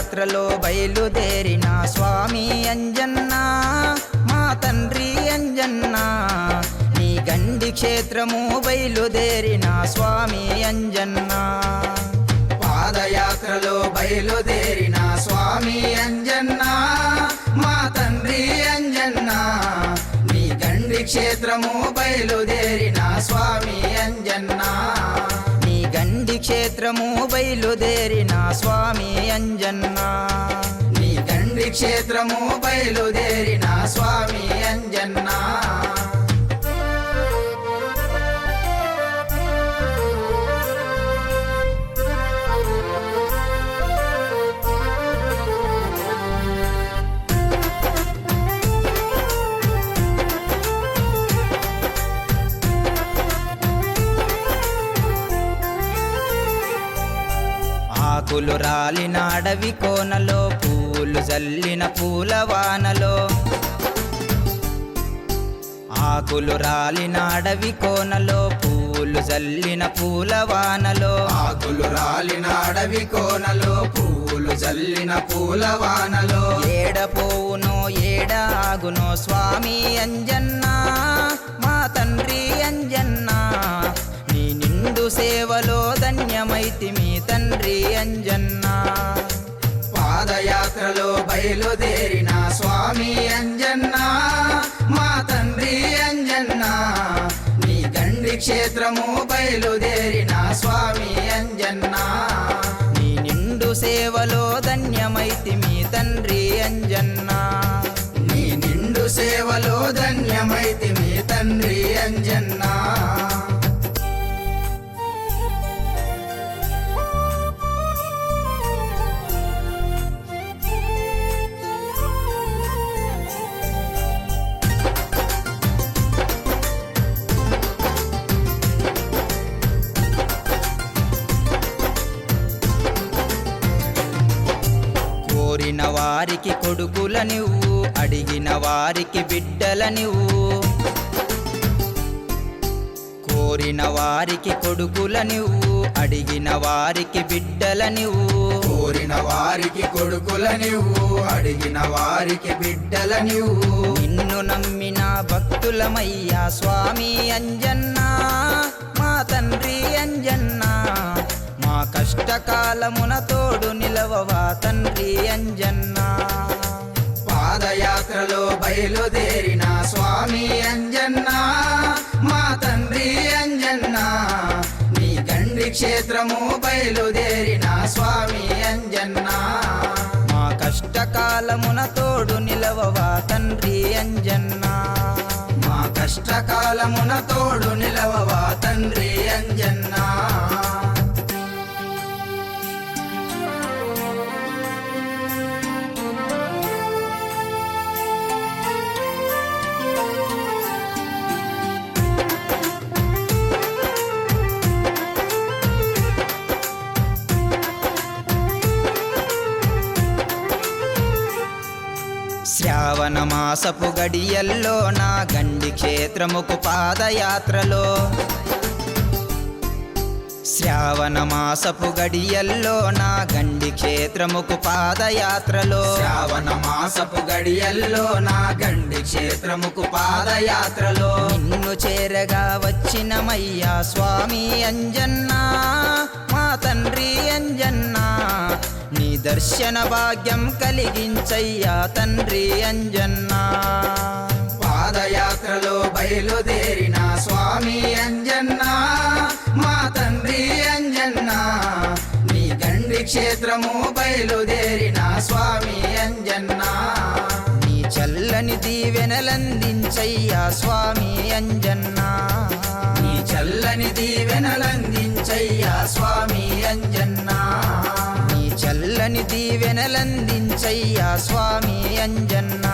పాదయాత్రలో బయలుదేరిన స్వామి అంజన్న మా తండ్రి అంజన్న నీ గండి క్షేత్రము బయలుదేరిన స్వామి అంజన్న పాదయాత్రలో బయలుదేరిన స్వామి అంజన్న మా తండ్రి అంజన్న నీ గండి క్షేత్రము బయలుదేరిన స్వామి అంజన్న నీ గండి క్షేత్రము బయలుదేరిన స్వామి అంజన్న నీ గండి క్షేత్రము బయలుదేరిన స్వామి అంజన్న ఆకులు రాలిన అడవి కోనలో పూలు జల్లిన పూలవానలో ఆకులు రాలిన అడవి కోనలో పూలు జల్లిన పూలవానలో ఆకులు రాలిన అడవి కోనలో పూలు జల్లిన పూలవానలో ఏడపోవునో ఏడాగునో స్వామి అంజన్న మా తండ్రి అంజన్న నీ నిండు సేవలో ధన్యమైతిమి తండ్రి అంజన్న పాదయాత్రలో బయలుదేరిన స్వామి అంజన్న మా తండ్రి అంజన్న నీ గండి క్షేత్రము బయలుదేరిన స్వామి అంజన్న నీ నిండు సేవలో ధన్యమైతిమి తండ్రి అంజన్న నీ నిండు సేవలో ధన్యమైతిమి తండ్రి అంజన్న కోరిన వారికి కొడుకుల నువ్వు అడిగిన వారికి బిడ్డల నువ్వు కోరిన వారికి కొడుకుల నువ్వు అడిగిన వారికి బిడ్డల నువ్వు కోరిన వారికి కొడుకుల నువ్వు అడిగిన వారికి బిడ్డల నువ్వు నిన్ను నమ్మిన భక్తులమయ్యా స్వామి అంజన్న మా తండ్రి అంజన్న మా కష్టకాలమున తోడు నిలవవా తండ్రి అంజన్న పాదయాత్రలో బయలుదేరిన స్వామి అంజన్న మా తండ్రి అంజన్న నీ గండి క్షేత్రము బయలుదేరిన స్వామి అంజన్న మా కష్టకాలమున తోడు నిలవవా తండ్రి అంజన్న మా కష్టకాలమున తోడు నిలవవా తండ్రి అంజన్న శ్రావణ మాసపు గడియల్లో నా గండి క్షేత్రముకు పాదయాత్రలో శ్రావణ మాసపు గడియల్లో నా గండి క్షేత్రముకు పాదయాత్రలో శ్రావణ మాసపు గడియల్లో నా గండి క్షేత్రముకు పాదయాత్రలో నిన్ను చేరగా వచ్చినమయ్యా స్వామి అంజన్న మా తండ్రి అంజన్న నీ దర్శన భాగ్యం కలిగించయ్యా తండ్రి అంజన్న పాదయాత్రలో బయలుదేరిన స్వామి అంజన్న మా తండ్రి అంజన్న నీ గండి క్షేత్రము బయలుదేరిన స్వామి అంజన్న నీ చల్లని దీవెనలందించయ్యా స్వామి అంజన్న నీ చల్లని దీవెనలందించయ్యా స్వామి అంజన్న చల్లని దీవెనలందించయ్యా స్వామి అంజన్న